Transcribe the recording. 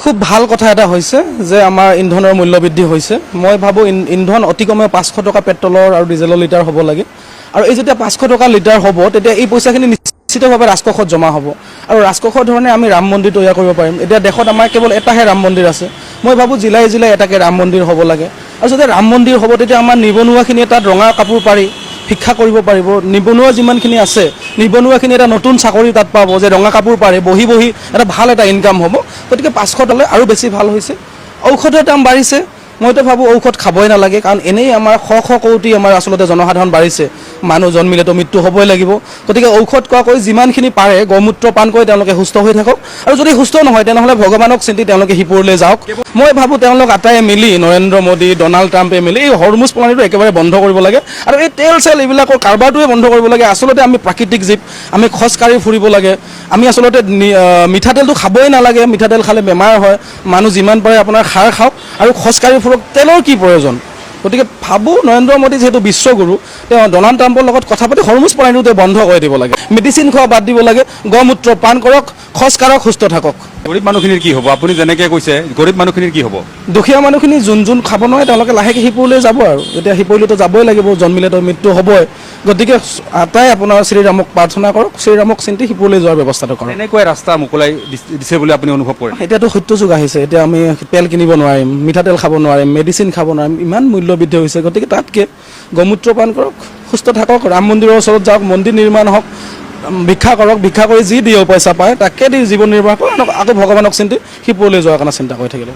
খুব ভাল কথা এটা হৈছে যে আমাৰ ইন্ধনৰ মূল্য বৃদ্ধি হৈছে। মই ভাবোঁ ইন্ধন অতি কমেও 500 টকা পেট্ৰলৰ আৰু ডিজেলৰ লিটাৰ হ'ব লাগে। আৰু এই যেতিয়া 500 টকা লিটাৰ হ'ব তেতিয়া এই পইচাখিনি নিশ্চিতভাৱে ৰাজকোষত জমা হ'ব আৰু ৰাজকোষৰ ধৰণে আমি ৰাম মন্দিৰ তৈয়াৰ কৰিব পাৰিম। এতিয়া দেশত আমাৰ কেৱল এটাহে ৰাম মন্দিৰ আছে। মই ভাবোঁ জিলাই জিলাই এটাকে ৰাম মন্দিৰ হ'ব লাগে। আৰু যেতিয়া ৰাম মন্দিৰ হ'ব তেতিয়া আমাৰ নিবনুৱাখিনিয়ে তাত ৰঙা কাপোৰ পাৰি ভিক্ষা কৰিব পাৰিব। নিবনুৱা যিমানখিনি আছে নিবনুৱাখিনি এটা নতুন চাকৰি তাত পাব যে ৰঙা কাপোৰ পাৰে বহি বহি এটা ভাল এটা ইনকাম হ'ব। গতিকে 500 টকালৈ আৰু বেছি ভাল হৈছে। ঔষধৰ দাম বাঢ়িছে। মইতো ভাবোঁ ঔষধ খাবই নালাগে, কাৰণ এনেই আমাৰ শ কোটি আমাৰ আচলতে জনসাধাৰণ বাঢ়িছে। মানুহ জন্মিলেতো মৃত্যু হ'বই লাগিব। গতিকে ঔষধ খোৱাকৈ যিমানখিনি পাৰে গৌমূত্ৰ পান কৰি তেওঁলোকে সুস্থ হৈ থাকক, আৰু যদি সুস্থ নহয় তেনেহ'লে ভগৱানক চিন্তি তেওঁলোকে সিপুৰলৈ যাওক। মই ভাবোঁ তেওঁলোক আটায়ে মিলি নৰেন্দ্ৰ মোদী ডনাল্ড ট্ৰাম্পে মিলি এই হৰমুজ প্ৰণালীটো একেবাৰে বন্ধ কৰিব লাগে আৰু এই তেল চেল এইবিলাকৰ কাৰবাৰটোৱে বন্ধ কৰিব লাগে। আচলতে আমি প্ৰাকৃতিক জীৱ, আমি খোজকাঢ়ি ফুৰিব লাগে। আমি আচলতে মিঠাতেলটো খাবই নালাগে, মিঠাতেল খালে বেমাৰ হয়। মানুহ যিমান পাৰে আপোনাৰ খাৰ খাওক আৰু খোজকাঢ়ি ফুৰক, তেলৰ কি প্ৰয়োজন। গতিকে ভাবোঁ নৰেন্দ্ৰ মোদী যিহেতু বিশ্বগুৰু, তেওঁ ডনাল্ড ট্ৰাম্পৰ লগত কথা পাতি হৰমুজ প্ৰণালীটো বন্ধ কৰি দিব লাগে। মেডিচিন খোৱা বাদ দিব লাগে, গৌমূত্ৰ পান কৰক, খোজকাঢ়ক, সুস্থ থাকক। গৰীব মানুহখিনিৰ কি হ'ব? আপুনি যেনেকৈ কৈছে গৰীব মানুহখিনিৰ কি হ'ব? দুখীয়া মানুহখিনি যোন খাব নোৱাৰে তেওঁলোকে লাহেকৈ সিপুৰলৈ যাব আৰু এতিয়া সিপুৰলৈতো যাবই লাগিব, জন্মিলেতো মৃত্যু হ'বই। গতিকে আটাই আপোনাৰ শ্ৰীৰামক প্ৰাৰ্থনা কৰক, শ্ৰীৰামক চিন্তি সিপুৰলৈ যোৱাৰ ব্যৱস্থাটো কৰক। এনেকৈ ৰাস্তা মোকলাই দিছে বুলি আপুনি অনুভৱ কৰে? এতিয়াতো সত্য যুগ আহিছে। এতিয়া আমি তেল কিনিব নোৱাৰিম, মিঠাতেল খাব নোৱাৰিম, মেডিচিন খাব নোৱাৰিম, ইমান মূল্য বৃদ্ধি হৈছে। গতিকে তাতকৈ গৌমূত্ৰ পান কৰক, সুস্থ থাকক, ৰাম মন্দিৰৰ ওচৰত যাওক, মন্দিৰ নিৰ্মাণ হওক, ভিক্ষা কৰক, ভিক্ষা কৰি যি দিও পইচা পায় তাকে দি জীৱন নিৰ্বাহ কৰক, আকৌ ভগৱানক চিন্তি সিপুৰলৈ যোৱাৰ কাৰণে চিন্তা কৰি থাকিব।